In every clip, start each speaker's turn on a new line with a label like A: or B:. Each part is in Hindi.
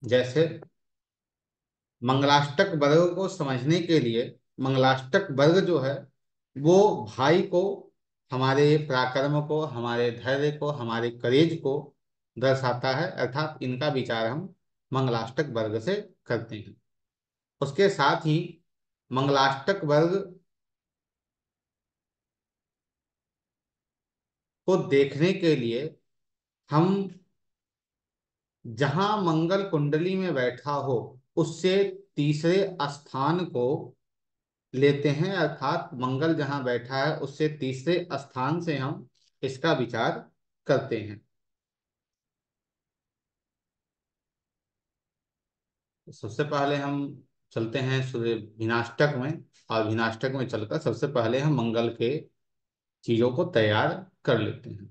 A: जैसे मंगलाष्टक वर्ग को समझने के लिए, मंगलाष्टक वर्ग जो है वो भाई को, हमारे पराक्रम को, हमारे धैर्य को, हमारे करेज को दर्शाता है, अर्थात इनका विचार हम मंगलाष्टक वर्ग से करते हैं। उसके साथ ही मंगलाष्टक वर्ग को देखने के लिए हम जहां मंगल कुंडली में बैठा हो उससे तीसरे स्थान को लेते हैं, अर्थात मंगल जहां बैठा है उससे तीसरे स्थान से हम इसका विचार करते हैं। तो सबसे पहले हम चलते हैं सूर्य विनाष्टक में, और विनाष्टक में चलकर सबसे पहले हम मंगल के चीजों को तैयार कर लेते हैं।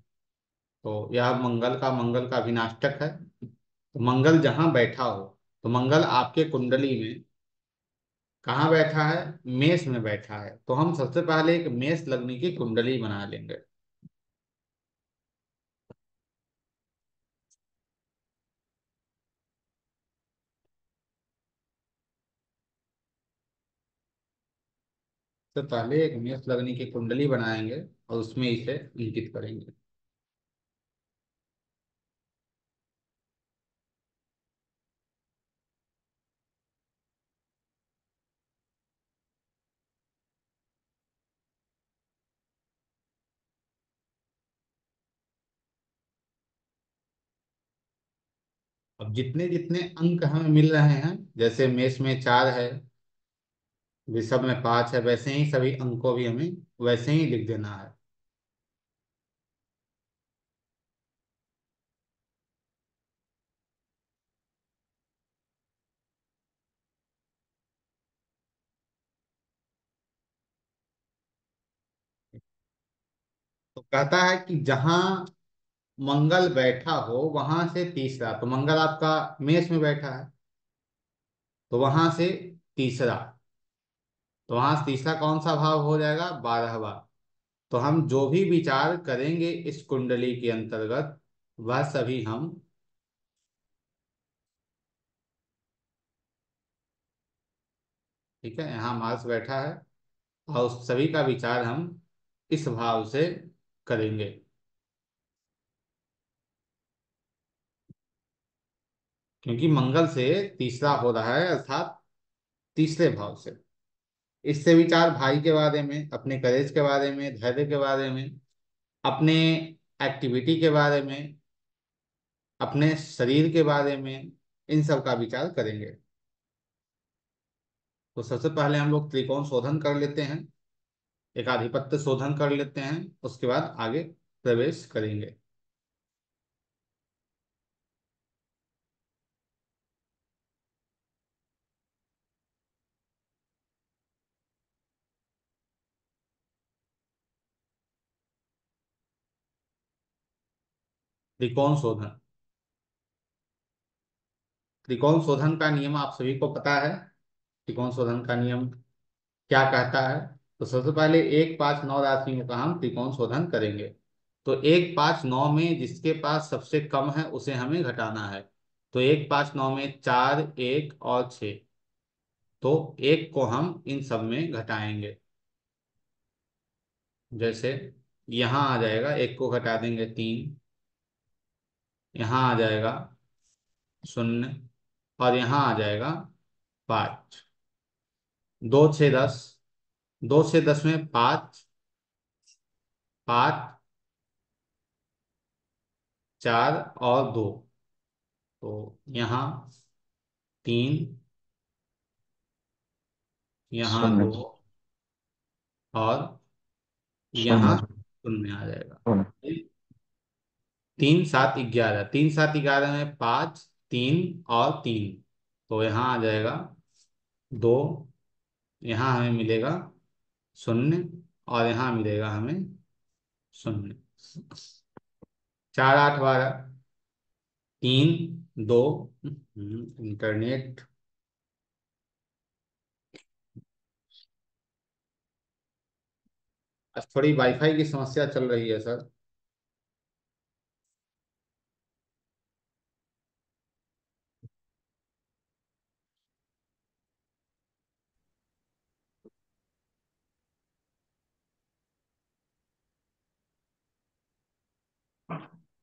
A: तो यह मंगल का विनाष्टक है। तो मंगल जहां बैठा हो, तो मंगल आपके कुंडली में कहाँ बैठा है? मेष में बैठा है। तो हम सबसे पहले एक मेष लग्न की कुंडली बना लेंगे। तो पहले एक मेष लग्न की कुंडली बनाएंगे और उसमें इसे इंकित करेंगे। अब जितने जितने अंक हमें मिल रहे हैं, जैसे मेष में 4 है, वृषभ में 5 है, वैसे ही सभी अंकों भी हमें वैसे ही लिख देना है। तो कहता है कि जहां मंगल बैठा हो वहां से तीसरा, तो मंगल आपका मेष में बैठा है, तो वहां से तीसरा, तो वहां से तीसरा कौन सा भाव हो जाएगा? 12वां। तो हम जो भी विचार करेंगे इस कुंडली के अंतर्गत, वह सभी हम, ठीक है, यहाँ मार्स बैठा है, और उस सभी का विचार हम इस भाव से करेंगे। क्योंकि मंगल से तीसरा हो रहा है, अर्थात तीसरे भाव से। इससे विचार भाई के बारे में, अपने करेज के बारे में, धैर्य के बारे में, अपने एक्टिविटी के बारे में, अपने शरीर के बारे में, इन सब का विचार करेंगे। तो सबसे पहले हम लोग त्रिकोण शोधन कर लेते हैं, एक आधिपत्य शोधन कर लेते हैं, उसके बाद आगे प्रवेश करेंगे। त्रिकोण शोधन, त्रिकोण शोधन का नियम आप सभी को पता है। त्रिकोण शोधन का नियम क्या कहता है? तो सबसे पहले 1 5 9 राशियों का हम त्रिकोण शोधन करेंगे। तो 1 5 9 में जिसके पास सबसे कम है उसे हमें घटाना है। तो 1 5 9 में 4 1 और 6, तो एक को हम इन सब में घटाएंगे। जैसे यहाँ आ जाएगा, एक को घटा देंगे 3, यहाँ आ जाएगा 0, और यहाँ आ जाएगा 5। 2 6 10, 2 से 10 में 5, 5 4 और 2, तो यहाँ 3, यहाँ
B: शून्य
A: 2, और यहाँ
B: शून्य
A: 0 आ जाएगा।
B: शून्य।
A: 3 7 11, 3 7 11 में 5 3 और 3, तो यहाँ आ जाएगा 2, यहाँ हमें मिलेगा 0, और यहाँ मिलेगा हमें 0। 4 8 12, 3 2, इंटरनेट, आज थोड़ी वाईफाई की समस्या चल रही है सर।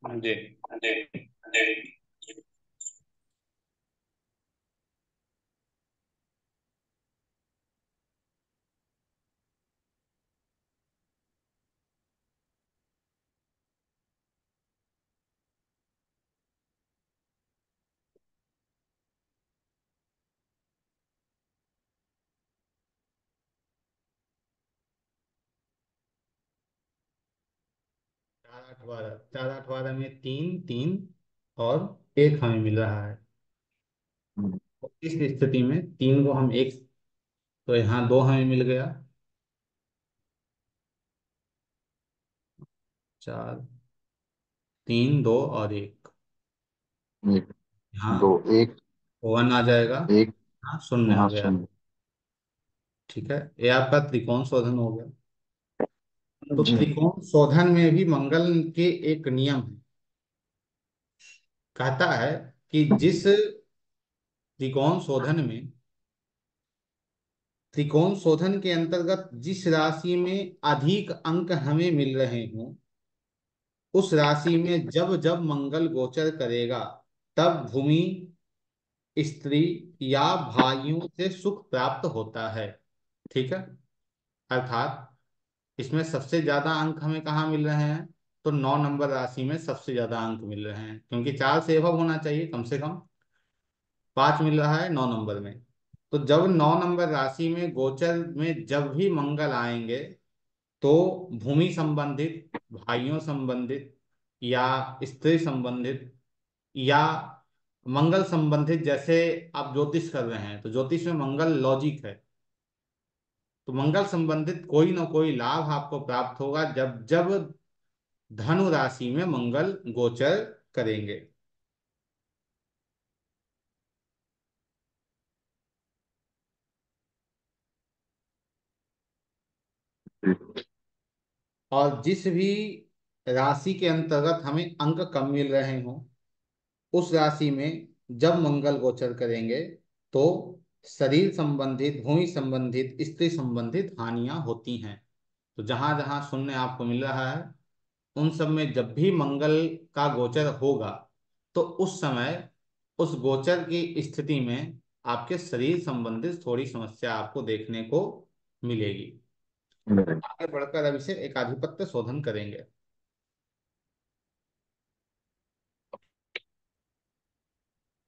B: जी।
A: चार आठ बारह में तीन तीन और एक हमें मिल रहा है।
B: हम्म,
A: तो इस स्थिति में तीन को हम एक, तो यहाँ दो हमें मिल गया। चार, तीन, दो और एक।
B: एक,
A: यहाँ
B: दो, एक,
A: वन आ जाएगा।
B: एक,
A: हाँ, शून्य आ
B: यहाँ
A: गया।
B: शून्य।
A: ठीक है, ये आपका त्रिकोण शोधन हो गया। तो
B: जी।
A: त्रिकोण शोधन में भी मंगल के एक नियम है। कहता है कि जिस त्रिकोण शोधन में, त्रिकोण शोधन के अंतर्गत जिस राशि में अधिक अंक हमें मिल रहे हों, उस राशि में जब जब मंगल गोचर करेगा, तब भूमि, स्त्री या भाइयों से सुख प्राप्त होता है। ठीक है, अर्थात इसमें सबसे ज्यादा अंक हमें कहाँ मिल रहे हैं? तो 9 नंबर राशि में सबसे ज्यादा अंक मिल रहे हैं, क्योंकि चार से एभव होना चाहिए, कम से कम पांच मिल रहा है 9 नंबर में। तो जब 9 नंबर राशि में गोचर में जब भी मंगल आएंगे, तो भूमि संबंधित, भाइयों संबंधित, या स्त्री संबंधित, या मंगल संबंधित, जैसे आप ज्योतिष कर रहे हैं तो ज्योतिष में मंगल लॉजिक है, तो मंगल संबंधित कोई ना कोई लाभ आपको प्राप्त होगा जब जब धनु राशि में मंगल गोचर करेंगे। और जिस भी राशि के अंतर्गत हमें अंक कम मिल रहे हों, उस राशि में जब मंगल गोचर करेंगे, तो शरीर संबंधित, भूमि संबंधित, स्त्री संबंधित हानियां होती हैं। तो जहां जहां शून्य आपको मिल रहा है, उन सब में जब भी मंगल का गोचर होगा, तो उस समय उस गोचर की स्थिति में आपके शरीर संबंधित थोड़ी समस्या आपको देखने को मिलेगी। आगे बढ़कर अब इसे एकाधिपत्य शोधन करेंगे।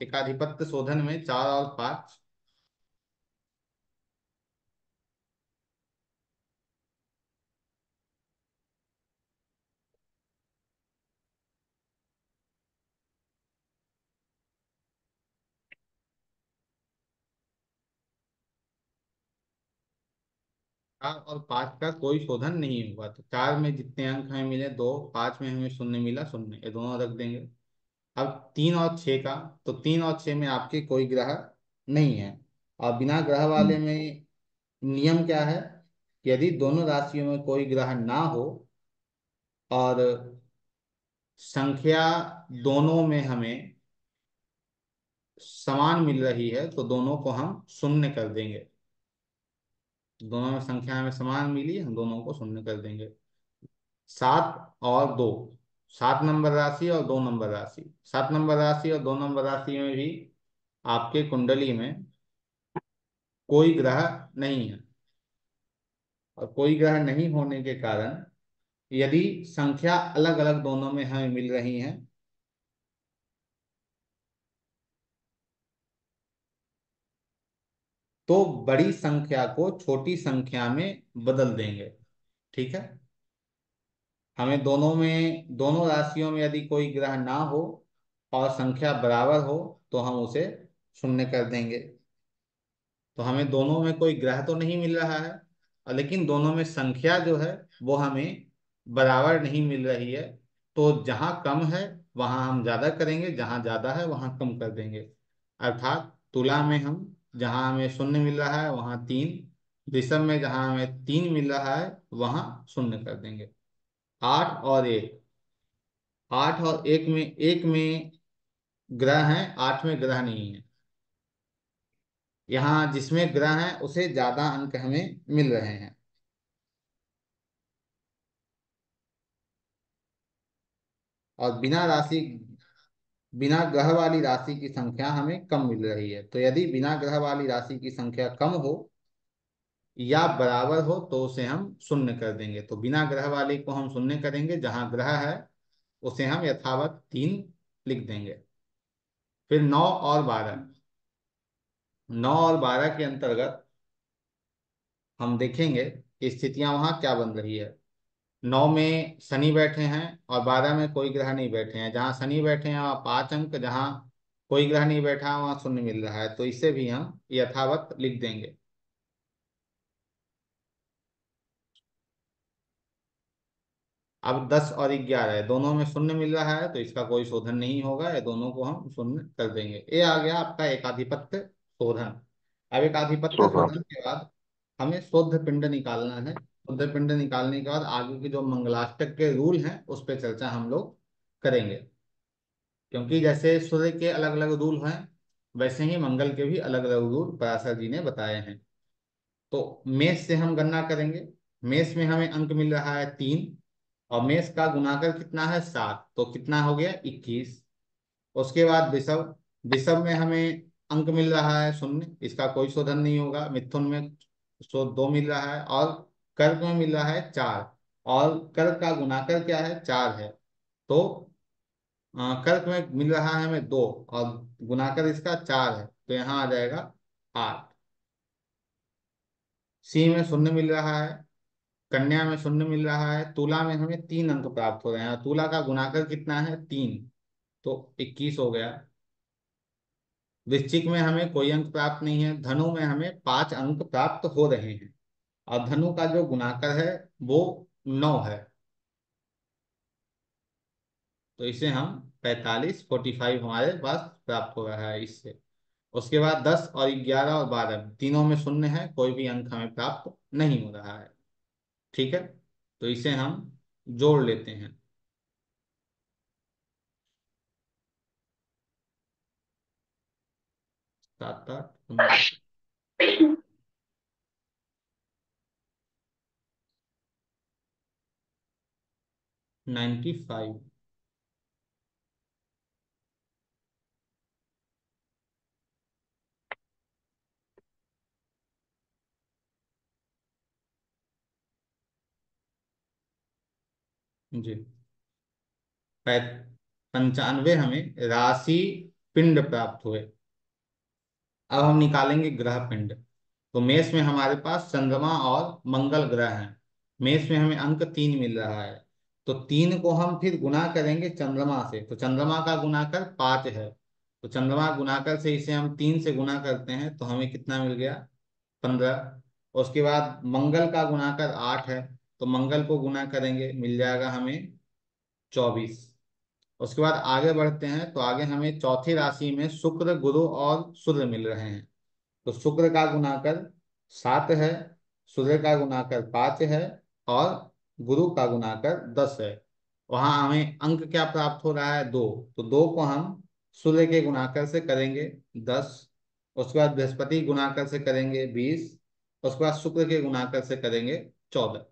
A: एकाधिपत्य शोधन में चार और पांच। चार और पांच का कोई शोधन नहीं हुआ, तो चार में जितने अंक हमें मिले दो, पांच में हमें शून्य मिला शून्य, ये दोनों रख देंगे। अब तीन और छः का, तो तीन और छः में आपके कोई ग्रह नहीं है। और बिना ग्रह वाले में नियम क्या है? कि यदि दोनों राशियों में कोई ग्रह ना हो और संख्या दोनों में हमें समान मिल रही है, तो दोनों को हम शून्य कर देंगे। दोनों में संख्या हमें समान मिली, हम दोनों को शून्य कर देंगे। सात और दो, 7 नंबर राशि और 2 नंबर राशि, 7 नंबर राशि और 2 नंबर राशि में भी आपके कुंडली में कोई ग्रह नहीं है। और कोई ग्रह नहीं होने के कारण यदि संख्या अलग अलग दोनों में हमें मिल रही है, तो बड़ी संख्या को छोटी संख्या में बदल देंगे। ठीक है, हमें दोनों में, दोनों राशियों में यदि कोई ग्रह ना हो और संख्या बराबर हो, तो हम उसे शून्य कर देंगे। तो हमें दोनों में कोई ग्रह तो नहीं मिल रहा है, और लेकिन दोनों में संख्या जो है वो हमें बराबर नहीं मिल रही है। तो जहाँ कम है वहाँ हम ज्यादा करेंगे, जहाँ ज्यादा है वहाँ कम कर देंगे। अर्थात तुला में हम, जहाँ हमें शून्य मिल रहा है वहाँ तीन, वृषभ में जहाँ हमें तीन मिल रहा है वहाँ शून्य कर देंगे। आठ और एक, आठ और एक में ग्रह है, आठ में ग्रह नहीं है। यहाँ जिसमें ग्रह है उसे ज्यादा अंक हमें मिल रहे हैं। और बिना ग्रह वाली राशि की संख्या हमें कम मिल रही है। तो यदि बिना ग्रह वाली राशि की संख्या कम हो या बराबर हो तो उसे हम शून्य कर देंगे। तो बिना ग्रह वाली को हम शून्य करेंगे, जहां ग्रह है उसे हम यथावत 3 लिख देंगे। फिर 9 और 12, 9 और 12 के अंतर्गत हम देखेंगे कि स्थितियां वहां क्या बन रही है। 9 में शनि बैठे हैं और 12 में कोई ग्रह नहीं बैठे हैं। जहां शनि बैठे हैं वहां 5 अंक, जहां कोई ग्रह नहीं बैठा है वहां शून्य मिल रहा है, तो इसे भी हम यथावत लिख देंगे। अब 10 और 11 दोनों में शून्य मिल रहा है, तो इसका कोई शोधन नहीं होगा, ये दोनों को हम शून्य कर देंगे। ये आ गया आपका एकाधिपत्य शोधन। अब एकाधिपत्य
B: शोभा।
A: शोधन के बाद हमें शुद्ध पिंड निकालना है। शुद्ध पिंड निकालने के बाद आगे के जो मंगलाष्टक के रूल हैं उस पर चर्चा हम लोग करेंगे। क्योंकि जैसे सूर्य के अलग अलग रूल हैं, वैसे ही मंगल के भी अलग अलग रूल पराशर जी ने बताए हैं। तो मेष से हम गणना करेंगे। मेष में हमें अंक मिल रहा है 3, और मेष का गुणाकर कितना है 7, तो कितना हो गया 21। उसके बाद वृषभ। वृषभ में हमें अंक मिल रहा है 0, इसका कोई शोधन नहीं होगा। मिथुन में 2 मिल रहा है, और कर्क में मिल रहा है 4, और कर्क का गुणाकर क्या है 4 है। तो कर्क में मिल रहा है हमें 2, और गुणाकर इसका 4 है, तो यहाँ आ जाएगा 8। सी में 0 मिल रहा है, कन्या में 0 मिल रहा है, तुला में हमें 3 अंक प्राप्त हो रहे हैं। तुला का गुणाकर कितना है 3, तो 21 हो गया। वृश्चिक में हमें कोई अंक प्राप्त नहीं है। धनु में हमें 5 अंक प्राप्त हो रहे हैं, और धनु का जो गुणाकर है वो 9 है, तो इसे हम 45 हमारे पास प्राप्त हो रहा है इससे। उसके बाद 10 और 11 और 12 तीनों में शून्य है, कोई भी अंक हमें प्राप्त नहीं हो रहा है। ठीक है, तो इसे हम जोड़ लेते हैं। 7 8 15 95। जी, 95 हमें राशि पिंड प्राप्त हुए। अब हम निकालेंगे ग्रह पिंड। तो मेष में हमारे पास चंद्रमा और मंगल ग्रह हैं। मेष में हमें अंक 3 मिल रहा है, तो 3 को हम फिर गुना करेंगे चंद्रमा से। तो चंद्रमा का गुणाकर 5 है, तो चंद्रमा गुणाकर से इसे हम 3 से गुना करते हैं, तो हमें कितना मिल गया 15। उसके बाद मंगल का गुणाकर 8 है, तो मंगल को गुना करेंगे, मिल जाएगा हमें 24। उसके बाद आगे बढ़ते हैं, तो आगे हमें चौथी राशि में शुक्र गुरु और सूर्य मिल रहे हैं। तो शुक्र का गुणाकर 7 है, सूर्य का गुणाकर 5 है, और गुरु का गुणाकर 10 है। वहां हमें अंक क्या प्राप्त हो रहा है 2, तो 2 को हम सूर्य के गुणाकर से करेंगे 10। उसके बाद बृहस्पति गुणाकर से करेंगे 20। उसके बाद शुक्र के गुणाकर से करेंगे 14।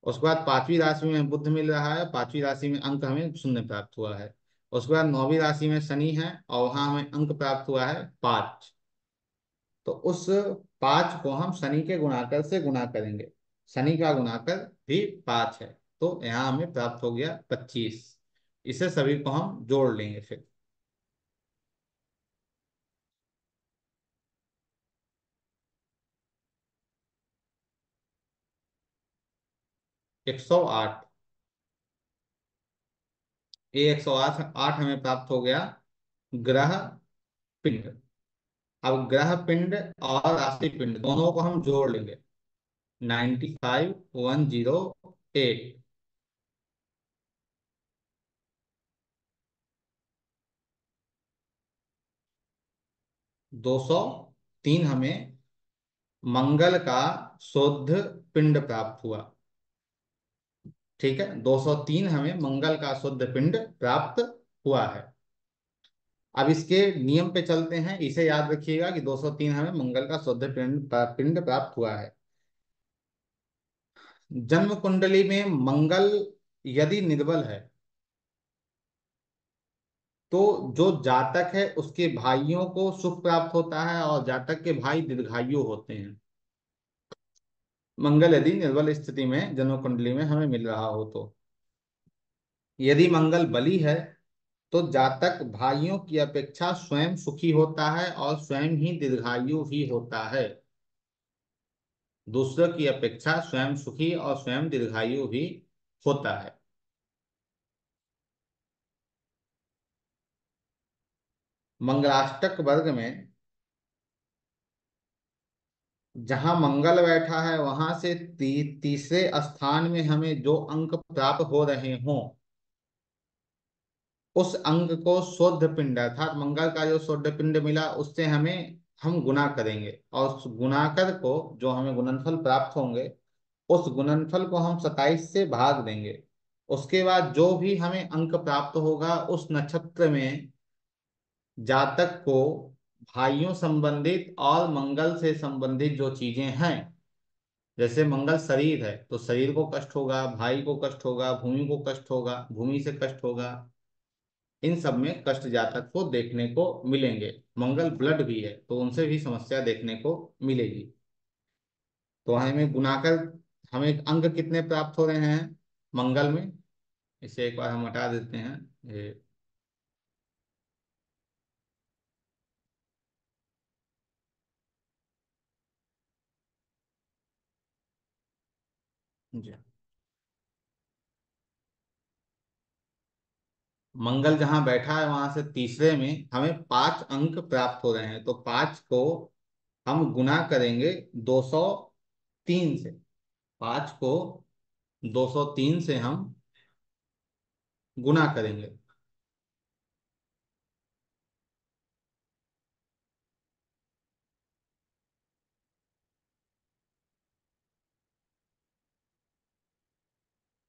A: उसके बाद पांचवी राशि में बुध मिल रहा है, पांचवी राशि में अंक हमें 0 प्राप्त हुआ है। उसके बाद 9वीं राशि में शनि है, और वहां हमें अंक प्राप्त हुआ है 5। तो उस 5 को हम शनि के गुणाकर से गुना करेंगे। शनि का गुणाकर भी 5 है, तो यहाँ हमें प्राप्त हो गया 25। इसे सभी को हम जोड़ लेंगे फिर। 108। ये 108 8 हमें प्राप्त हो गया ग्रह पिंड। अब ग्रह पिंड और राशि पिंड दोनों को हम जोड़ लेंगे। 95108। 203 हमें मंगल का शुद्ध पिंड प्राप्त हुआ। ठीक है, 203 हमें मंगल का शुद्ध पिंड प्राप्त हुआ है। अब इसके नियम पे चलते हैं। इसे याद रखिएगा कि 203 हमें मंगल का शुद्ध पिंड पिंड प्राप्त हुआ है। जन्म कुंडली में मंगल यदि निर्बल है, तो जो जातक है उसके भाइयों को सुख प्राप्त होता है और जातक के भाई दीर्घायु होते हैं। मंगल यदि निर्बल स्थिति में जन्म कुंडली में हमें मिल रहा हो तो। यदि मंगल बली है तो जातक भाइयों की अपेक्षा स्वयं सुखी होता है और स्वयं ही दीर्घायु ही होता है। दूसरों की अपेक्षा स्वयं सुखी और स्वयं दीर्घायु भी होता है। मंगलाष्टक वर्ग में जहां मंगल बैठा है वहां से तीसरे स्थान में हमें जो अंक प्राप्त हो रहे हों, उस अंक को शुद्ध पिंड अर्थात मंगल का जो शुद्ध पिंड मिला उससे हमें हम गुना करेंगे और उस गुणाकर को जो हमें गुणनफल प्राप्त होंगे उस गुणनफल को हम 27 से भाग देंगे। उसके बाद जो भी हमें अंक प्राप्त होगा उस नक्षत्र में जातक को भाइयों संबंधित और मंगल से संबंधित जो चीजें हैं, जैसे मंगल शरीर है तो शरीर को कष्ट होगा, भाई को कष्ट होगा, भूमि को कष्ट होगा, भूमि से कष्ट होगा, इन सब में कष्ट जातक को देखने को मिलेंगे। मंगल ब्लड भी है तो उनसे भी समस्या देखने को मिलेगी। तो हमें गुणाकर हमें अंक कितने प्राप्त हो रहे हैं मंगल में, इसे एक बार हम हटा देते हैं। ये जी। मंगल जहां बैठा है वहां से तीसरे में हमें 5 अंक प्राप्त हो रहे हैं तो 5 को हम गुना करेंगे 203 से। 5 को 203 से हम गुना करेंगे।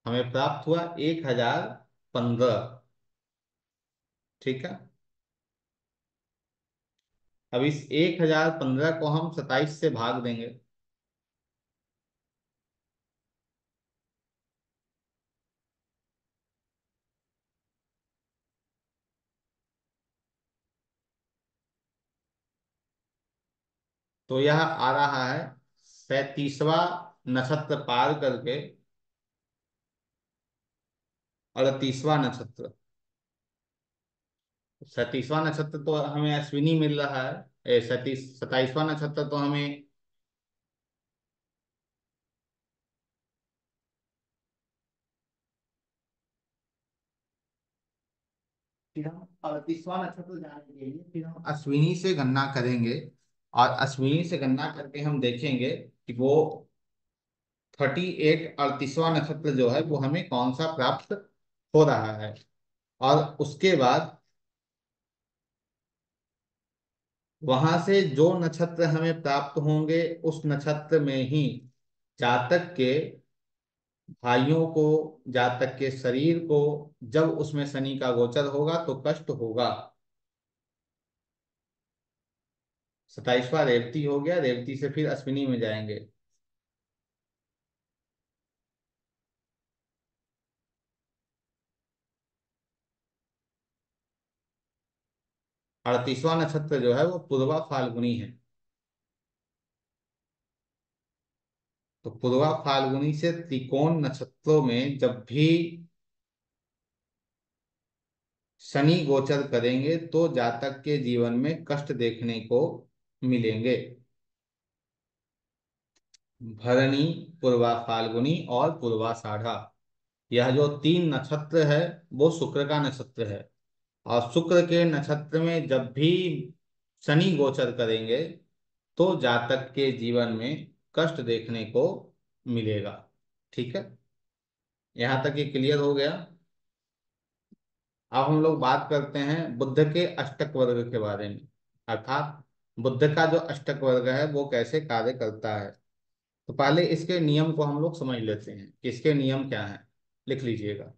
A: हमें प्राप्त हुआ 1015। ठीक है। अब इस 1015 को हम 27 से भाग देंगे। तो यह आ रहा है 37वां नक्षत्र पार करके 38वां नक्षत्र। 37वां नक्षत्र तो हमें अश्विनी मिल रहा है, 27वां नक्षत्र तो हमें फिर हम 38वां नक्षत्र जाने के लिए फिर हम अश्विनी से गणना करेंगे और अश्विनी से गणना करके हम देखेंगे कि वो 38वां नक्षत्र जो है वो हमें कौन सा प्राप्त हो रहा है। और उसके बाद वहां से जो नक्षत्र हमें प्राप्त होंगे उस नक्षत्र में ही जातक के भाइयों को, जातक के शरीर को जब उसमें शनि का गोचर होगा तो कष्ट होगा। 27वां रेवती हो गया, रेवती से फिर अश्विनी में जाएंगे। 38वां नक्षत्र जो है वो पूर्वा फाल्गुनी है। तो पूर्वा फाल्गुनी से त्रिकोण नक्षत्रों में जब भी शनि गोचर करेंगे तो जातक के जीवन में कष्ट देखने को मिलेंगे। भरणी, पूर्वा फाल्गुनी और पूर्वाषाढ़ा, यह जो 3 नक्षत्र है वो शुक्र का नक्षत्र है। और शुक्र के नक्षत्र में जब भी शनि गोचर करेंगे तो जातक के जीवन में कष्ट देखने को मिलेगा। ठीक है। यहाँ तक ये क्लियर हो गया। अब हम लोग बात करते हैं बुद्ध के अष्टक वर्ग के बारे में, अर्थात बुद्ध का जो अष्टक वर्ग है वो कैसे कार्य करता है। तो पहले इसके नियम को हम लोग समझ लेते हैं कि इसके नियम क्या हैं। लिख लीजिएगा।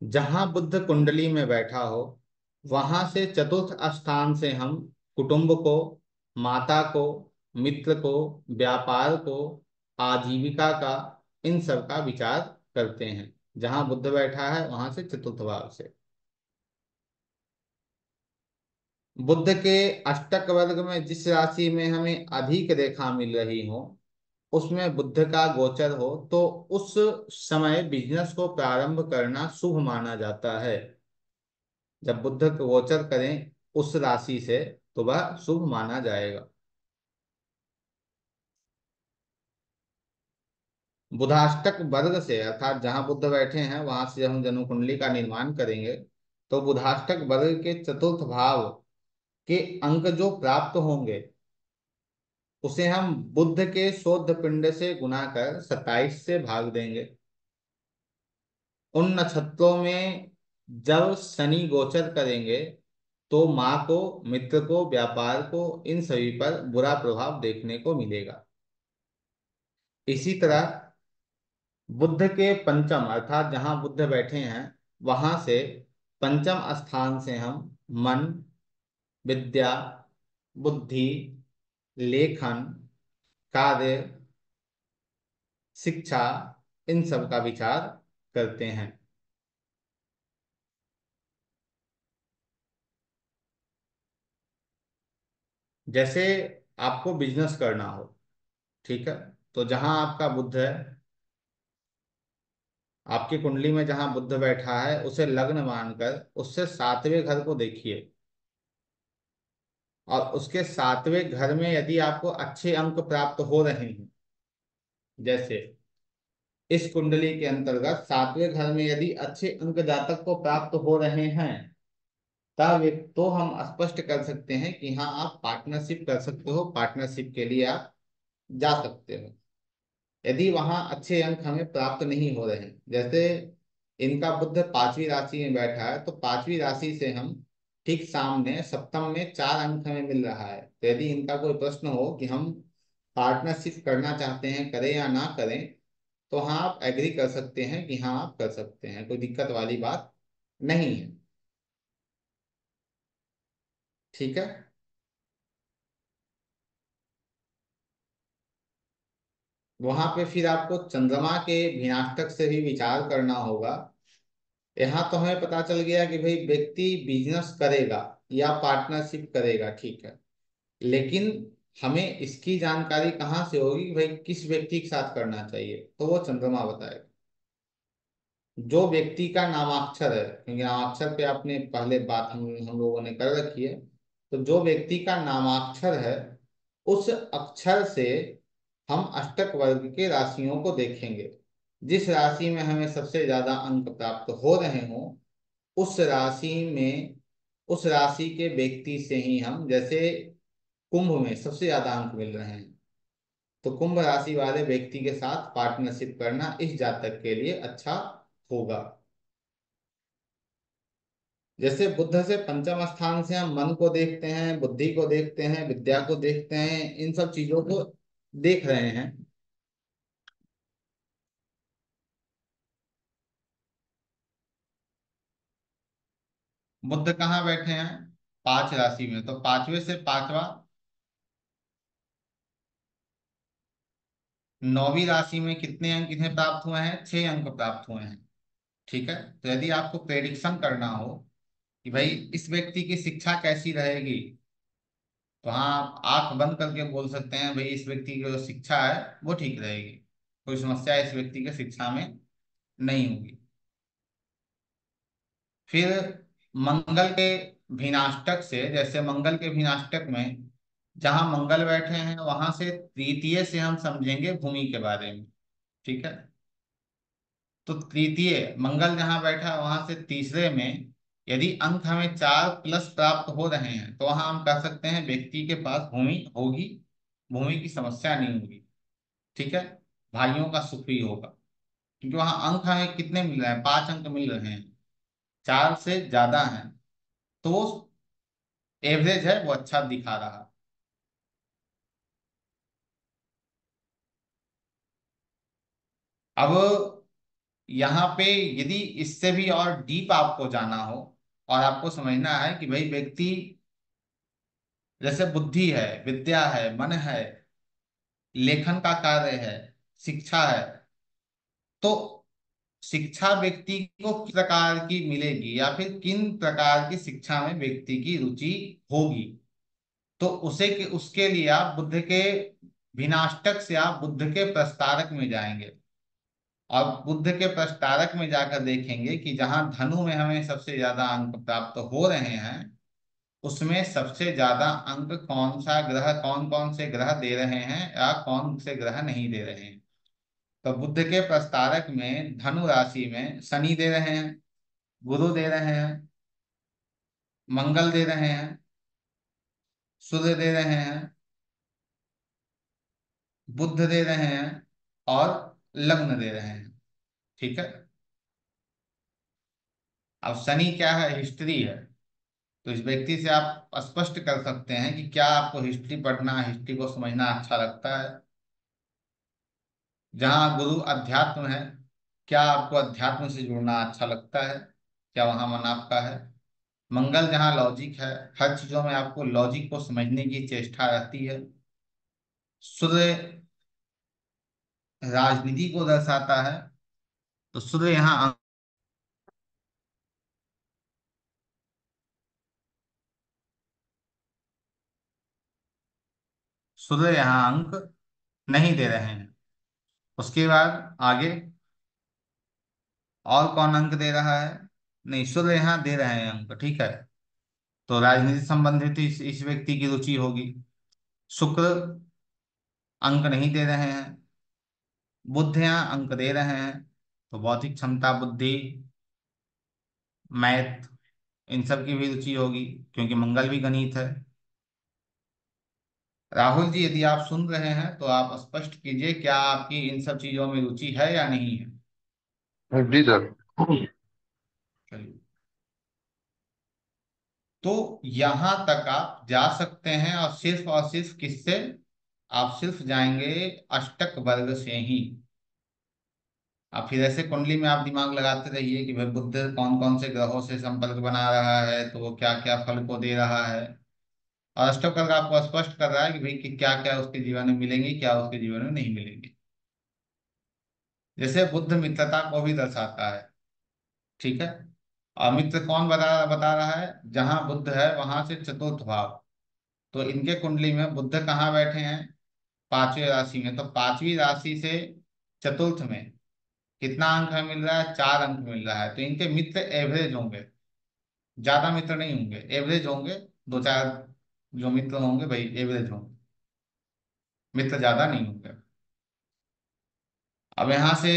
A: जहां बुद्ध कुंडली में बैठा हो वहां से चतुर्थ स्थान से हम कुटुंब को, माता को, मित्र को, व्यापार को, आजीविका का, इन सब का विचार करते हैं। जहां बुध बैठा है वहां से चतुर्थ भाव से। बुध के अष्टक वर्ग में जिस राशि में हमें अधिक रेखा मिल रही हो, उसमें बुध का गोचर हो, तो उस समय बिजनेस को प्रारंभ करना शुभ माना जाता है। जब बुध को गोचर करें उस राशि से, तो वह शुभ माना जाएगा। बुधाष्टक वर्ग से, अर्थात जहां बुध बैठे हैं वहां से जब हम जन्म कुंडली का निर्माण करेंगे, तो बुधाष्टक वर्ग के चतुर्थ भाव के अंक जो प्राप्त होंगे, उसे हम बुध के शोध पिंड से गुना कर 27 से भाग देंगे। उन नक्षत्रों में जब शनि गोचर करेंगे, तो माँ को, मित्र को, व्यापार को, इन सभी पर बुरा प्रभाव देखने को मिलेगा। इसी तरह बुध के पंचम, अर्थात जहां बुध बैठे हैं वहां से पंचम स्थान से हम मन, विद्या, बुद्धि, लेखन, कार्य, शिक्षा, इन सब का विचार करते हैं। जैसे आपको बिजनेस करना हो, ठीक है, तो जहां आपका बुध है, आपकी कुंडली में जहां बुध बैठा है उसे लग्न मानकर उससे सातवें घर को देखिए, और उसके सातवें घर में यदि आपको अच्छे अंक प्राप्त हो रहे हैं, जैसे इस कुंडली के अंतर्गत सातवें घर में यदि अच्छे अंक जातक को प्राप्त हो रहे हैं, तब एक तो हम स्पष्ट कर सकते हैं कि हाँ, आप पार्टनरशिप कर सकते हो, पार्टनरशिप के लिए आप जा सकते हो। यदि वहां अच्छे अंक हमें प्राप्त नहीं हो रहे हैं, जैसे इनका बुध पांचवी राशि में बैठा है, तो पांचवी राशि से हम ठीक सामने सप्तम में 4 अंक हमें मिल रहा है, तो यदि इनका कोई प्रश्न हो कि हम पार्टनरशिप करना चाहते हैं, करें या ना करें, तो हाँ, आप एग्री कर सकते हैं कि हाँ, आप कर सकते हैं, कोई दिक्कत वाली बात नहीं है। ठीक है। वहां पे फिर आपको चंद्रमा के विनाष्टक से भी विचार करना होगा। यहाँ तो हमें पता चल गया कि भाई व्यक्ति बिजनेस करेगा या पार्टनरशिप करेगा, ठीक है, लेकिन हमें इसकी जानकारी कहाँ से होगी कि भाई किस व्यक्ति के साथ करना चाहिए, तो वो चंद्रमा बताएगा। जो व्यक्ति का नामाक्षर है, क्योंकि नामाक्षर पे आपने पहले बात हम लोगों ने कर रखी है, तो जो व्यक्ति का नामाक्षर है, उस अक्षर से हम अष्टक वर्ग के राशियों को देखेंगे। जिस राशि में हमें सबसे ज्यादा अंक प्राप्त हो रहे हों, उस राशि में, उस राशि के व्यक्ति से ही हम, जैसे कुंभ में सबसे ज्यादा अंक मिल रहे हैं, तो कुंभ राशि वाले व्यक्ति के साथ पार्टनरशिप करना इस जातक के लिए अच्छा होगा। जैसे बुध से पंचम स्थान से हम मन को देखते हैं, बुद्धि को देखते हैं, विद्या को देखते हैं, इन सब चीजों को देख रहे हैं। बुध कहाँ बैठे हैं? 5 राशि में, तो पांचवे से पांचवा, 9वीं राशि में कितने अंक इन्हें प्राप्त हुए हैं? 6 अंक प्राप्त हुए हैं। ठीक है। तो यदि आपको प्रेडिक्शन करना हो कि भाई इस व्यक्ति की शिक्षा कैसी रहेगी, तो हाँ, आप आंख बंद करके बोल सकते हैं भाई इस व्यक्ति की जो शिक्षा है वो ठीक रहेगी, कोई समस्या इस व्यक्ति की शिक्षा में नहीं होगी। फिर मंगल के भिनाष्टक से, जैसे मंगल के भिनाष्टक में जहां मंगल बैठे हैं वहां से तृतीय से हम समझेंगे भूमि के बारे में। ठीक है। तो तृतीय मंगल जहां बैठा है वहां से तीसरे में यदि अंक हमें 4+ प्राप्त हो रहे हैं, तो वहां हम कह सकते हैं व्यक्ति के पास भूमि होगी, भूमि की समस्या नहीं होगी। ठीक है। भाइयों का सुख भी होगा, क्योंकि वहां अंक हमें कितने मिल रहे हैं? 5 अंक मिल रहे हैं, 4 से ज्यादा हैं, तो वो एवरेज है, वो अच्छा दिखा रहा है। अब यहाँ पे यदि इससे भी और डीप आपको जाना हो और आपको समझना है कि भाई व्यक्ति, जैसे बुद्धि है, विद्या है, मन है, लेखन का कार्य है, शिक्षा है, तो शिक्षा व्यक्ति को किस प्रकार की मिलेगी या फिर किन प्रकार की शिक्षा में व्यक्ति की रुचि होगी, तो उसके लिए आप बुद्ध के विनाष्टक से आप बुद्ध के प्रस्तारक में जाएंगे। और बुद्ध के प्रस्तारक में जाकर देखेंगे कि जहां धनु में हमें सबसे ज्यादा अंक प्राप्त हो रहे हैं, उसमें सबसे ज्यादा अंक कौन सा ग्रह, कौन कौन से ग्रह दे रहे हैं या कौन से ग्रह नहीं दे रहे हैं। तो बुद्ध के प्रस्तारक में धनु राशि में शनि दे रहे हैं, गुरु दे रहे हैं, मंगल दे रहे हैं, सूर्य दे रहे हैं, बुध दे रहे हैं, और लग्न दे रहे हैं। ठीक है। अब शनि क्या है? हिस्ट्री है। तो इस व्यक्ति से आप स्पष्ट कर सकते हैं कि क्या आपको हिस्ट्री पढ़ना, हिस्ट्री को समझना अच्छा लगता है। जहाँ गुरु अध्यात्म है, क्या आपको अध्यात्म से जुड़ना अच्छा लगता है? क्या वहां मन आपका है? मंगल जहाँ लॉजिक है, हर चीजों में आपको लॉजिक को समझने की चेष्टा रहती है। सूर्य राजनीति को दर्शाता है। तो सूर्य यहाँ, सूर्य यहाँ अंक नहीं दे रहे हैं। उसके बाद आगे और कौन अंक दे रहा है? नहीं, सूर्य यहाँ दे रहे हैं अंक। ठीक है। तो राजनीति संबंधित इस व्यक्ति की रुचि होगी। शुक्र अंक नहीं दे रहे हैं। बुध यहाँ अंक दे रहे हैं। तो बौद्धिक क्षमता, बुद्धि, मैथ, इन सब की भी रुचि होगी, क्योंकि मंगल भी गणित है। राहुल जी, यदि आप सुन रहे हैं तो आप स्पष्ट कीजिए, क्या आपकी इन सब चीजों में रुचि है या नहीं है?
B: जी सर।
A: चलिए। तो यहां तक आप जा सकते हैं, और सिर्फ किससे? आप सिर्फ जाएंगे अष्टक वर्ग से ही। अब फिर ऐसे कुंडली में आप दिमाग लगाते रहिए कि भाई बुद्ध कौन कौन से ग्रहों से संपर्क बना रहा है, तो वो क्या क्या फल को दे रहा है। और अष्टक वर्ग आपको स्पष्ट कर रहा है कि भाई कि क्या क्या उसके जीवन में मिलेंगे, क्या उसके जीवन में नहीं मिलेंगे। जैसे बुद्ध मित्रता को भी दर्शाता है। ठीक है। और मित्र कौन बता बता रहा है? जहां बुद्ध है वहां से चतुर्थ भाव। तो इनके कुंडली में बुद्ध कहाँ बैठे हैं? पांचवी राशि में। तो पांचवी राशि से चतुर्थ में कितना अंक हमें मिल रहा है? 4 अंक मिल रहा है। तो इनके मित्र एवरेज होंगे, ज्यादा मित्र नहीं होंगे, एवरेज होंगे। दो चार जो मित्र होंगे भाई एवरेज होंगे, मित्र ज्यादा नहीं होंगे। अब यहाँ से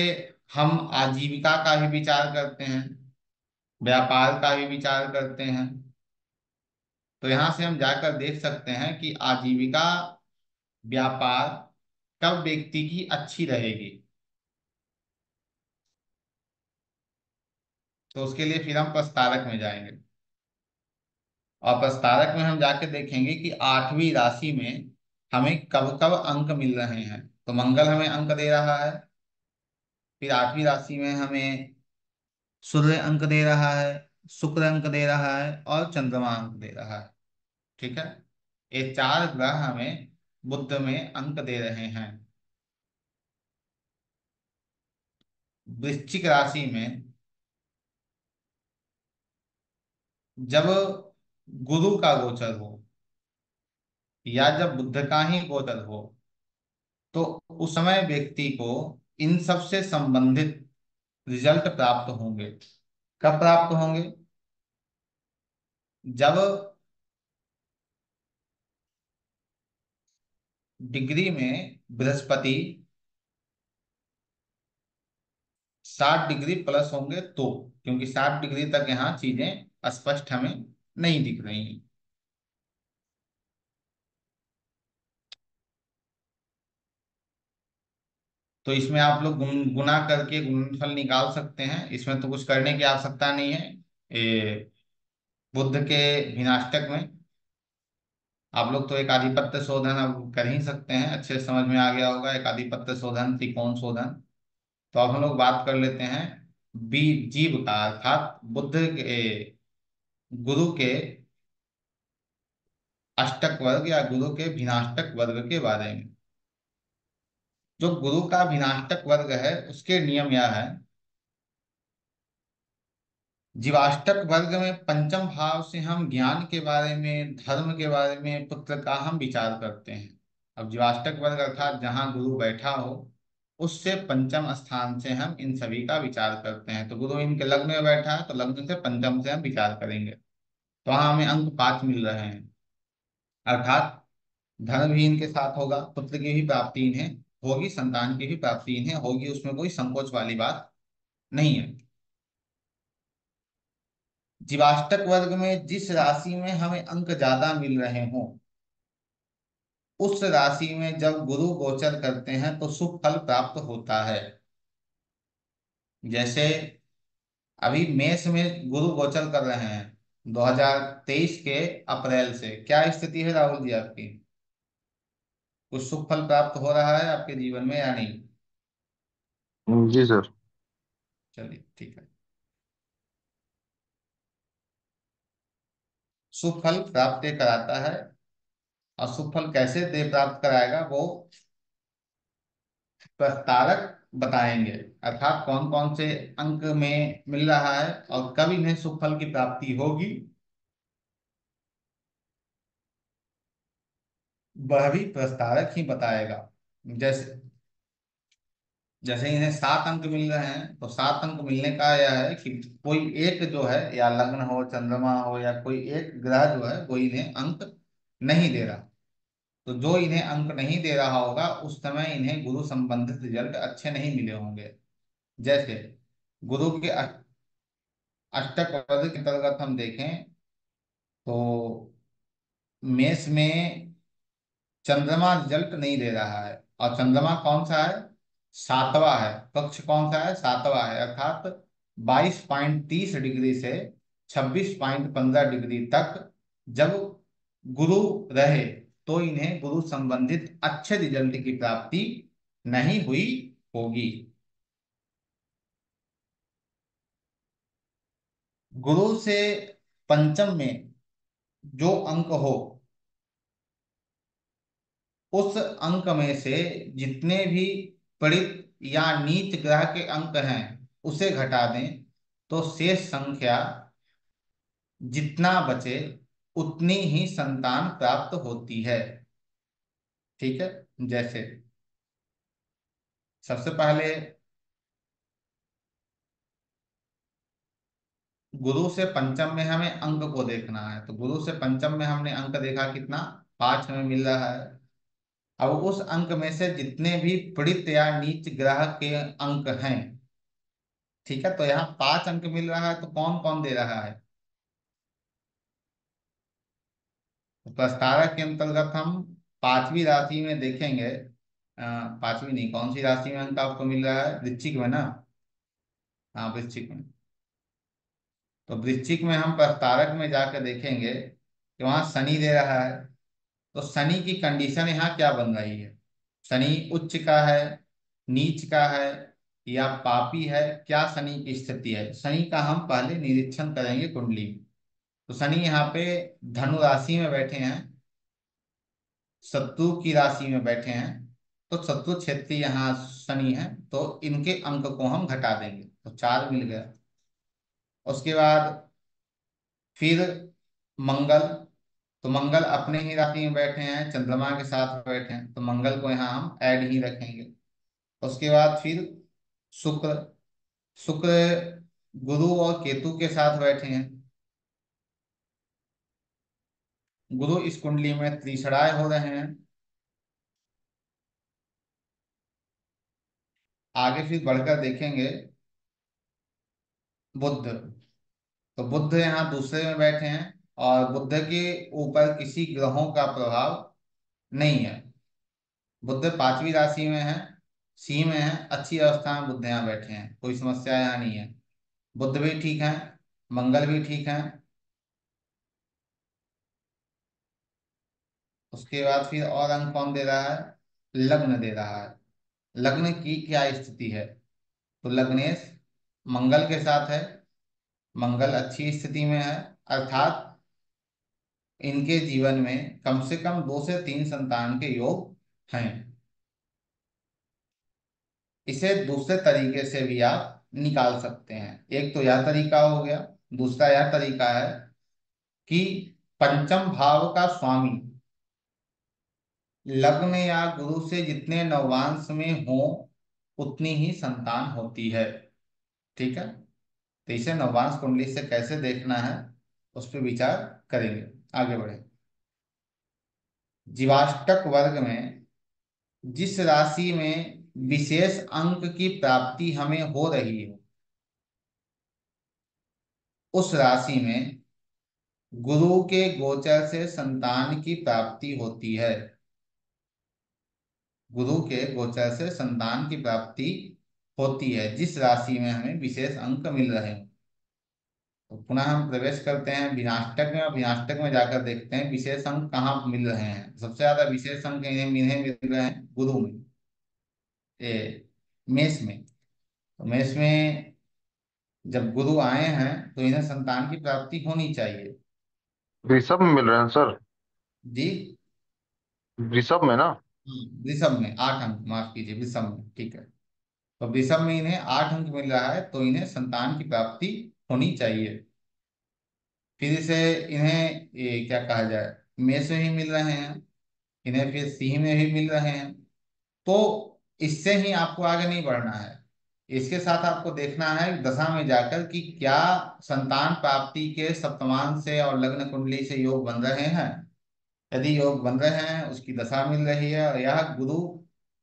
A: हम आजीविका का भी विचार करते हैं, व्यापार का भी विचार करते हैं। तो यहाँ से हम जाकर देख सकते हैं कि आजीविका, व्यापार कब व्यक्ति की अच्छी रहेगी। तो उसके लिए फिर हम प्रस्तारक में जाएंगे। और प्रस्तारक में हम जाके देखेंगे कि 8वीं राशि में हमें कब कब अंक मिल रहे हैं। तो मंगल हमें अंक दे रहा है। फिर 8वीं राशि में हमें सूर्य अंक दे रहा है, शुक्र अंक दे रहा है, और चंद्रमा अंक दे रहा है। ठीक है। ये 4 ग्रह हमें बुध में अंक दे रहे हैं। वृश्चिक राशि में जब गुरु का गोचर हो या जब बुध का ही गोचर हो, तो उस समय व्यक्ति को इन सब से संबंधित रिजल्ट प्राप्त होंगे। कब प्राप्त होंगे? जब डिग्री में बृहस्पति 60 डिग्री प्लस होंगे तो, क्योंकि 60 डिग्री तक यहाँ चीजें स्पष्ट हमें नहीं दिख रही हैं। तो इसमें आप लोग गुना करके गुणनफल निकाल सकते हैं, इसमें तो कुछ करने की आवश्यकता नहीं है। ये बुध के विनाष्टक में आप लोग तो एक आधिपत्य शोधन अब कर ही सकते हैं, अच्छे से समझ में आ गया होगा, एक आधिपत्य शोधन, त्रिकोण शोधन। तो अब हम लोग बात कर लेते हैं बी जीव का, अर्थात बुद्ध के, गुरु के अष्टक वर्ग या गुरु के भिनाष्टक वर्ग के बारे में। जो गुरु का भिनाष्टक वर्ग है उसके नियम यह है जीवाष्टक वर्ग में पंचम भाव से हम ज्ञान के बारे में, धर्म के बारे में, पुत्र का हम विचार करते हैं। अब जीवाष्टक वर्ग अर्थात जहाँ गुरु बैठा हो, उससे पंचम स्थान से हम इन सभी का विचार करते हैं। तो गुरु इनके लग्न में बैठा है, तो लग्न से पंचम से हम विचार करेंगे। तो वहां हमें अंक 5 मिल रहे हैं। अर्थात धर्म भी इनके साथ होगा, पुत्र की भी प्राप्ति इन्हें होगी, संतान की भी प्राप्ति इन्हें होगी, उसमें कोई संकोच वाली बात नहीं है। जीवाष्टक वर्ग में जिस राशि में हमें अंक ज्यादा मिल रहे हों, उस राशि में जब गुरु गोचर करते हैं तो शुभ फल प्राप्त होता है। जैसे अभी मेष में गुरु गोचर कर रहे हैं 2023 के अप्रैल से, क्या स्थिति है राहुल जी आपकी? कुछ शुभ फल प्राप्त हो रहा है आपके जीवन में या नहीं?
B: जी सर।
A: चलिए ठीक है। शुभ फल प्राप्त ये कराता है। और शुभ फल कैसे दे प्राप्त कराएगा वो प्रस्तारक बताएंगे। अर्थात कौन कौन से अंक में मिल रहा है और कब इन्हें शुभ फल की प्राप्ति होगी, वह भी प्रस्तारक ही बताएगा। जैसे जैसे इन्हें 7 अंक मिल रहे हैं, तो 7 अंक मिलने का यह है कि कोई एक जो है, या लग्न हो, चंद्रमा हो, या कोई एक ग्रह जो है वो इन्हें अंक नहीं दे रहा। तो जो इन्हें अंक नहीं दे रहा होगा, उस समय इन्हें गुरु संबंधित रिजल्ट अच्छे नहीं मिले होंगे। जैसे गुरु के अष्टक वर्ग के अंतर्गत हम देखें तो मेष में चंद्रमा रिजल्ट नहीं दे रहा है। और चंद्रमा कौन सा है? सातवां है। पक्ष कौन सा है? सातवां है। अर्थात 22.30 डिग्री से 26.15 डिग्री तक जब गुरु रहे, तो इन्हें गुरु संबंधित अच्छे रिजल्ट की प्राप्ति नहीं हुई होगी। गुरु से पंचम में जो अंक हो, उस अंक में से जितने भी पड़ित या नीच ग्रह के अंक हैं उसे घटा दें, तो शेष संख्या जितना बचे उतनी ही संतान प्राप्त होती है। ठीक है। जैसे सबसे पहले गुरु से पंचम में हमें अंक को देखना है। तो गुरु से पंचम में हमने अंक देखा कितना? 5 हमें मिल रहा है। अब उस अंक में से जितने भी पड़ित या नीच ग्रह के अंक हैं, ठीक है, तो यहाँ 5 अंक मिल रहा है, तो कौन कौन दे रहा है? तो प्रस्तारक के अंतर्गत हम पांचवी राशि में देखेंगे। पांचवी नहीं, कौन सी राशि में अंक आपको मिल रहा है? वृश्चिक में ना? हाँ, वृश्चिक में। तो वृश्चिक में हम प्रस्तारक में जाकर देखेंगे कि वहां शनि दे रहा है। तो शनि की कंडीशन यहाँ क्या बन रही है? शनि उच्च का है, नीच का है, या पापी है? क्या शनि की स्थिति है? शनि का हम पहले निरीक्षण करेंगे कुंडली में। तो शनि यहाँ पे धनु राशि में बैठे हैं, शत्रु की राशि में बैठे हैं। तो शत्रु क्षेत्री यहाँ शनि है, तो इनके अंक को हम घटा देंगे, तो 4 मिल गया। उसके बाद फिर मंगल। तो मंगल अपने ही राशि में बैठे हैं, चंद्रमा के साथ बैठे हैं, तो मंगल को यहाँ हम ऐड ही रखेंगे। उसके बाद फिर शुक्र। शुक्र गुरु और केतु के साथ बैठे हैं। गुरु इस कुंडली में त्रिषणाय हो रहे हैं। आगे फिर बढ़कर देखेंगे बुध। तो बुध यहाँ दूसरे में बैठे हैं, और बुध के ऊपर किसी ग्रहों का प्रभाव नहीं है। बुध 5वीं राशि में है, सी में है, अच्छी अवस्था में बुध यहाँ बैठे हैं, कोई समस्या यहाँ नहीं है। बुध भी ठीक है, मंगल भी ठीक है। उसके बाद फिर और अंक कौन दे रहा है? लग्न दे रहा है। लग्न की क्या स्थिति है? तो लग्नेश मंगल के साथ है, मंगल अच्छी स्थिति में है। अर्थात इनके जीवन में कम से कम 2 से 3 संतान के योग हैं। इसे दूसरे तरीके से भी आप निकाल सकते हैं। एक तो यह तरीका हो गया। दूसरा यह तरीका है कि पंचम भाव का स्वामी लग्न या गुरु से जितने नवांश में हो उतनी ही संतान होती है। ठीक है, तो इसे नवांश कुंडली से कैसे देखना है उस पर विचार करेंगे। आगे बढ़े। जीवाष्टक वर्ग में जिस राशि में विशेष अंक की प्राप्ति हमें हो रही है, उस राशि में गुरु के गोचर से संतान की प्राप्ति होती है। गुरु के गोचर से संतान की प्राप्ति होती है जिस राशि में हमें विशेष अंक मिल रहे हैं। तो पुनः हम प्रवेश करते हैं विनाष्टक में, और विनाष्टक में जाकर देखते हैं विशेष अंक कहाँ मिल रहे हैं। सबसे ज्यादा विशेष अंक इन्हें इन्हें मिल रहे हैं गुरु में, मेष में। तो मेष में जब गुरु आए हैं तो इन्हें संतान की प्राप्ति होनी चाहिए।
B: वृषभ में मिल रहे हैं सर।
A: जी।
B: वृषभ में ना।
A: वृषभ में 8 अंक, माफ कीजिए, वृषभ में, ठीक है। तो वृषभ में इन्हें 8 अंक मिल रहा है तो इन्हें संतान की प्राप्ति होनी चाहिए। फिर इसे इन्हें क्या कहा जाए, मेष में ही मिल रहे हैं, इन्हें फिर सिंह में भी मिल रहे हैं। तो इससे ही आपको आगे नहीं बढ़ना है, इसके साथ आपको देखना है दशा में जाकर कि क्या संतान प्राप्ति के सप्तमांश से और लग्न कुंडली से योग बन रहे हैं। यदि योग बन रहे हैं, उसकी दशा मिल रही है और यह गुरु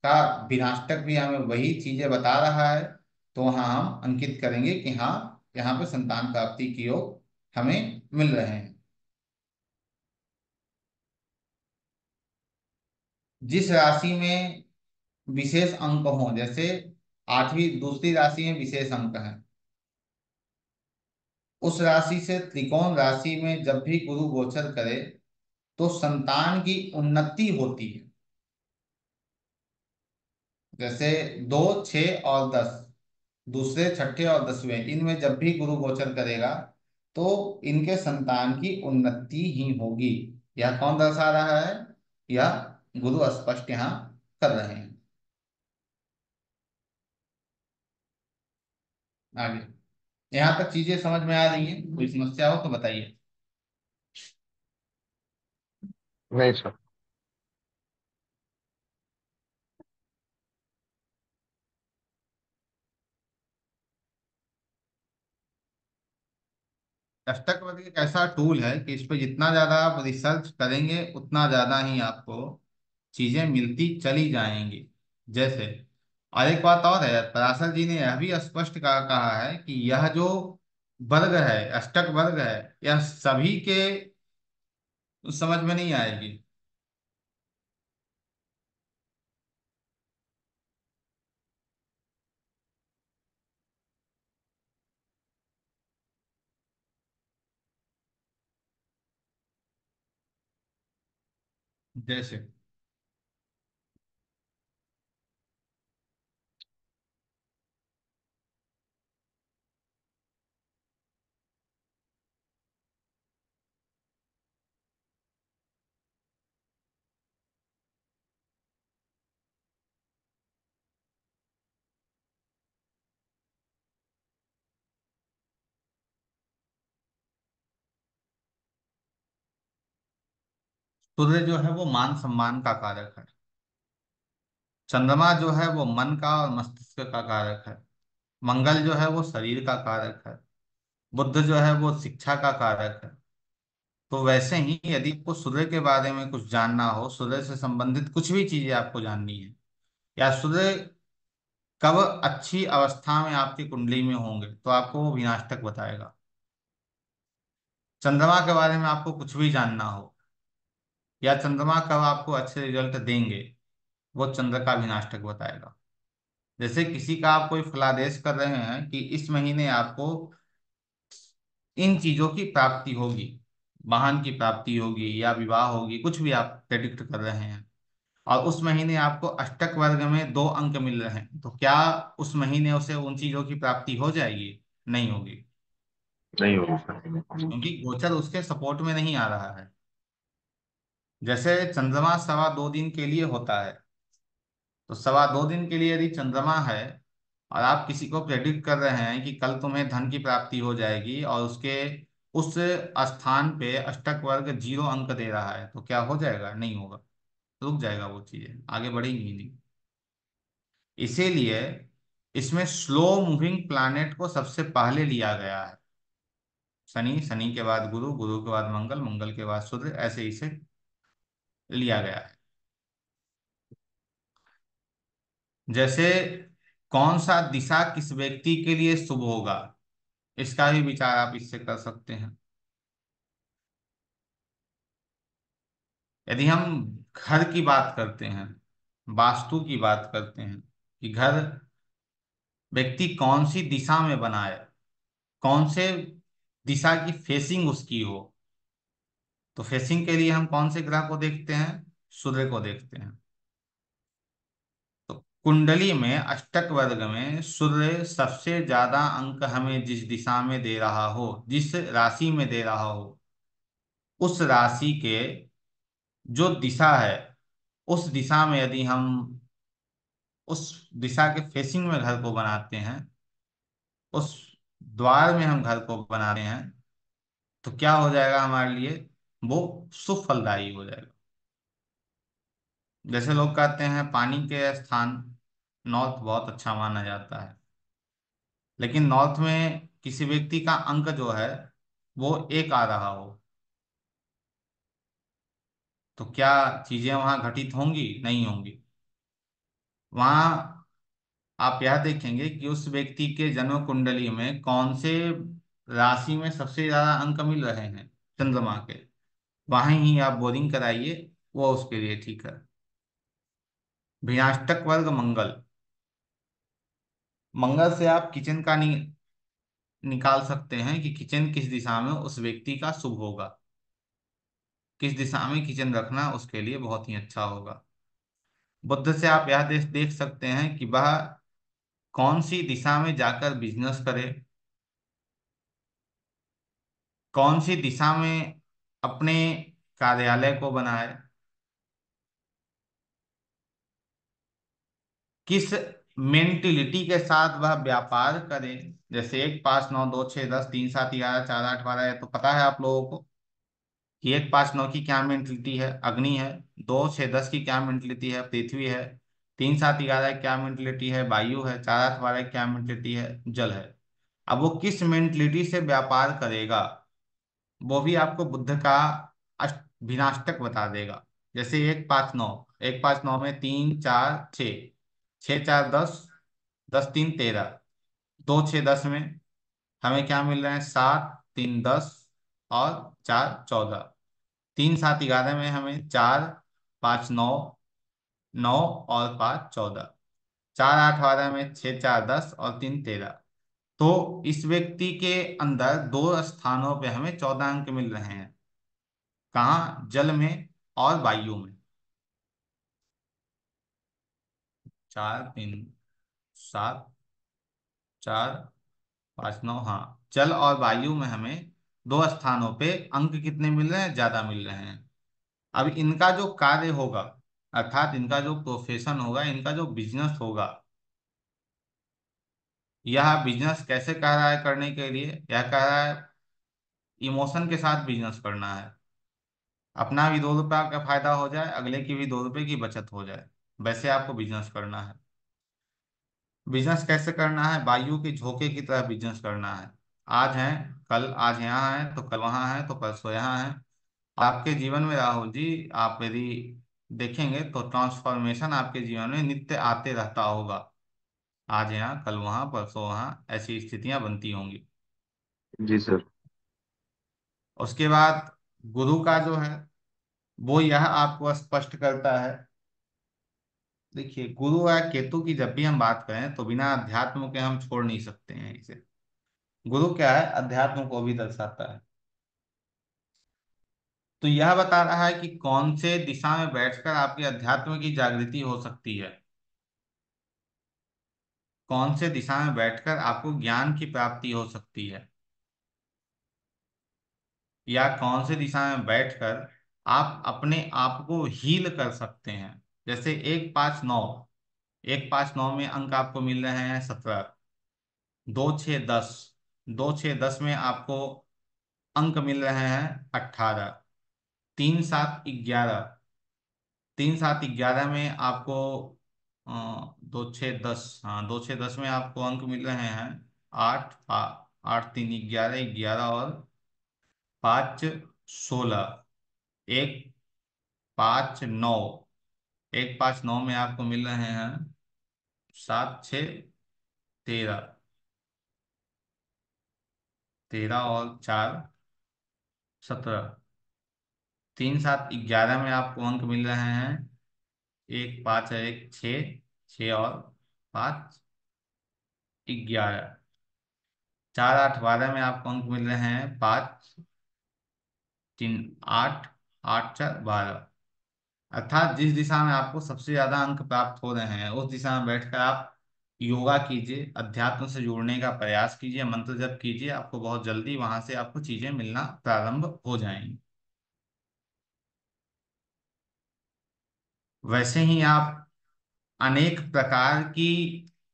A: का विनाष्टक भी हमें वही चीजें बता रहा है, तो वहां हम अंकित करेंगे कि हाँ, यहाँ पे संतान प्राप्ति की योग हमें मिल रहे हैं। जिस राशि में विशेष अंक हो, जैसे आठवीं दूसरी राशि में विशेष अंक है, उस राशि से त्रिकोण राशि में जब भी गुरु गोचर करे तो संतान की उन्नति होती है। जैसे 2, 6 और 10, दूसरे, छठे और 10वें, इनमें जब भी गुरु गोचर करेगा तो इनके संतान की उन्नति ही होगी। यह कौन दर्शा रहा है? यह गुरु स्पष्ट यहाँ कर रहे हैं। आगे, यहाँ तक चीजें समझ में आ रही हैं? कोई समस्या हो तो बताइए।
B: नहीं सर।
A: अष्टक वर्ग एक ऐसा टूल है कि इस पे जितना ज्यादा आप रिसर्च करेंगे उतना ज्यादा ही आपको चीजें मिलती चली जाएंगी। जैसे, और एक बात और है, पराशर जी ने यह भी स्पष्ट कहा है कि यह जो वर्ग है, अष्टक वर्ग है, यह सभी के समझ में नहीं आएगी। जैसे, सूर्य जो है वो मान सम्मान का कारक है। चंद्रमा जो है वो मन का और मस्तिष्क का कारक है। मंगल जो है वो शरीर का कारक है। बुध जो है वो शिक्षा का कारक है। तो वैसे ही यदि आपको सूर्य के बारे में कुछ जानना हो, सूर्य से संबंधित कुछ भी चीजें आपको जाननी है, या सूर्य कब अच्छी अवस्था में आपकी कुंडली में होंगे, तो आपको वो विनाष्टक बताएगा। चंद्रमा के बारे में आपको कुछ भी जानना हो, या चंद्रमा कब आपको अच्छे रिजल्ट देंगे, वो चंद्र का विनाष्टक बताएगा। जैसे किसी का आप कोई फलादेश कर रहे हैं कि इस महीने आपको इन चीजों की प्राप्ति होगी, वाहन की प्राप्ति होगी या विवाह होगी, कुछ भी आप प्रेडिक्ट कर रहे हैं, और उस महीने आपको अष्टक वर्ग में 2 अंक मिल रहे हैं, तो क्या उस महीने उसे उन चीजों की प्राप्ति हो जाएगी? नहीं होगी,
B: नहीं होगा सर।
A: क्योंकि गोचर उसके सपोर्ट में नहीं आ रहा है। जैसे चंद्रमा 2.25 दिन के लिए होता है, तो 2.25 दिन के लिए यदि चंद्रमा है और आप किसी को प्रेडिक्ट कर रहे हैं कि कल तुम्हें धन की प्राप्ति हो जाएगी, और उसके उस स्थान पे अष्टक वर्ग 0 अंक दे रहा है, तो क्या हो जाएगा? नहीं होगा, रुक जाएगा, वो चीजें आगे बढ़ेंगी ही नहीं। इसीलिए इसमें स्लो मूविंग प्लैनेट को सबसे पहले लिया गया है। शनि, शनि के बाद गुरु, गुरु के बाद मंगल, मंगल के बाद सूर्य, ऐसे इसे लिया गया है। जैसे कौन सा दिशा किस व्यक्ति के लिए शुभ होगा, इसका भी विचार आप इससे कर सकते हैं। यदि हम घर की बात करते हैं, वास्तु की बात करते हैं, कि घर व्यक्ति कौन सी दिशा में बनाए, कौन से दिशा की फेसिंग उसकी हो, तो फेसिंग के लिए हम कौन से ग्रह को देखते हैं? सूर्य को देखते हैं। तो कुंडली में अष्टक वर्ग में सूर्य सबसे ज्यादा अंक हमें जिस दिशा में दे रहा हो, जिस राशि में दे रहा हो, उस राशि के जो दिशा है, उस दिशा में यदि हम उस दिशा के फेसिंग में घर को बनाते हैं, उस द्वार में हम घर को बनाते हैं, तो क्या हो जाएगा हमारे लिए? वो शुभ फलदायी हो जाएगा। जैसे लोग कहते हैं पानी के स्थान नॉर्थ बहुत अच्छा माना जाता है, लेकिन नॉर्थ में किसी व्यक्ति का अंक जो है वो एक आ रहा हो, तो क्या चीजें वहां घटित होंगी? नहीं होंगी। वहां आप यह देखेंगे कि उस व्यक्ति के जन्म कुंडली में कौन से राशि में सबसे ज्यादा अंक मिल रहे हैं चंद्रमा के, वहां ही आप बोरिंग कराइए, वो उसके लिए ठीक है। भिनाष्टक वर्ग मंगल, मंगल से आप किचन का निकाल सकते हैं कि किचन किस दिशा में उस व्यक्ति का शुभ होगा, किस दिशा में किचन रखना उसके लिए बहुत ही अच्छा होगा। बुद्ध से आप यह देख सकते हैं कि वह कौन सी दिशा में जाकर बिजनेस करे, कौन सी दिशा में अपने कार्यालय को बनाए, किस मेंटिलिटी के साथ वह व्यापार करे। जैसे 1 5 9 2 6 10 3 7 11 4 8 12 है, तो पता है आप लोगों को कि 1 5 9 की क्या मेंटलिटी है? अग्नि है। 2 6 10 की क्या मेंटलिटी है? पृथ्वी है। 3 7 11 क्या मेंटलिटी है? वायु है। 4 8 12 क्या मेंटलिटी है? जल है। अब वो किस मेंटलिटी से व्यापार करेगा, वो भी आपको बुद्ध का अष्ट विनाष्टक बता देगा। जैसे 1 5 9, 1 5 9 में 3 4 6, 6 4 10, 10 3 13, 2 6 10 में हमें क्या मिल रहे हैं? 7 3 10 और 4 14। 3 7 11 में हमें 4 5 9, 9 और 5 14। 4 8 12 में 6 4 10 और 3 13। तो इस व्यक्ति के अंदर दो स्थानों पे हमें 14 अंक मिल रहे हैं। कहाँ? जल में और वायु में। 4 3 7, 4 5 9, हाँ, जल और वायु में हमें दो स्थानों पे अंक कितने मिल रहे हैं? ज्यादा मिल रहे हैं। अब इनका जो कार्य होगा, अर्थात इनका जो प्रोफेशन होगा, इनका जो बिजनेस होगा, यह बिजनेस कैसे कह रहा है करने के लिए? यह कह रहा है इमोशन के साथ बिजनेस करना है। अपना भी 2 रुपया का फायदा हो जाए, अगले की भी 2 रुपए की बचत हो जाए, वैसे आपको बिजनेस करना है। बिजनेस कैसे करना है? वायु के झोंके की तरह बिजनेस करना है। आज है, कल आज यहाँ है तो कल वहाँ है तो परसों यहाँ है। आपके जीवन में राहुल जी, आप यदि देखेंगे तो ट्रांसफॉर्मेशन आपके जीवन में नित्य आते रहता होगा। आज यहाँ, कल वहाँ, परसों वहाँ, ऐसी स्थितियां बनती होंगी।
B: जी सर।
A: उसके बाद गुरु का जो है, वो यह आपको स्पष्ट करता है। देखिए, गुरु या केतु की जब भी हम बात करें तो बिना अध्यात्म के हम छोड़ नहीं सकते हैं इसे। गुरु क्या है? अध्यात्म को भी दर्शाता है। तो यह बता रहा है कि कौन से दिशा में बैठकर आपके अध्यात्म की जागृति हो सकती है, कौन से दिशा में बैठकर आपको ज्ञान की प्राप्ति हो सकती है, या कौन से दिशा में बैठकर आप अपने आप को हील कर सकते हैं। जैसे 1 5 9, एक पाँच नौ में अंक आपको मिल रहे हैं 17। दो छः दस, दो छः दस में आपको अंक मिल रहे हैं 18। तीन सात 11, तीन सात 11 में आपको दो छः दस, हाँ दो छः दस में आपको अंक मिल रहे हैं 8। आठ तीन 11, 11 और पाँच 16। एक पाँच नौ, एक पाँच नौ में आपको मिल रहे हैं सात छः 13, 13 और चार 17। तीन सात 11 में आपको अंक मिल रहे हैं एक पाँच है एक छः, छः और पाँच 11। चार आठ 12 में आपको अंक मिल रहे हैं पाँच तीन 8, 8 4 12। अर्थात जिस दिशा में आपको सबसे ज्यादा अंक प्राप्त हो रहे हैं उस दिशा में बैठकर आप योगा कीजिए, अध्यात्म से जुड़ने का प्रयास कीजिए, मंत्र जप कीजिए, आपको बहुत जल्दी वहां से आपको चीजें मिलना प्रारंभ हो जाएंगी। वैसे ही आप अनेक प्रकार की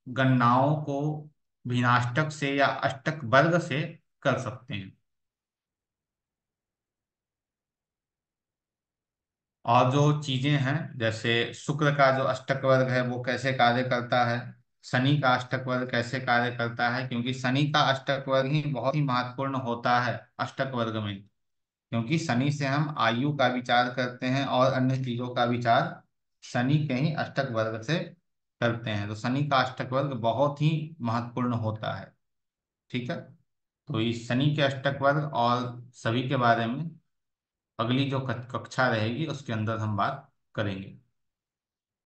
A: गणनाओं को भिन्नाष्टक से या अष्टक वर्ग से कर सकते हैं। और जो चीजें हैं जैसे शुक्र का जो अष्टक वर्ग है वो कैसे कार्य करता है, शनि का अष्टक वर्ग कैसे कार्य करता है, क्योंकि शनि का अष्टक वर्ग ही बहुत ही महत्वपूर्ण होता है अष्टक वर्ग में। क्योंकि शनि से हम आयु का विचार करते हैं और अन्य चीजों का विचार शनि के ही अष्टक वर्ग से करते हैं, तो शनि का अष्टक वर्ग बहुत ही महत्वपूर्ण होता है। ठीक है। तो इस शनि के अष्टक वर्ग और सभी के बारे में अगली जो कक्षा रहेगी उसके अंदर हम बात करेंगे।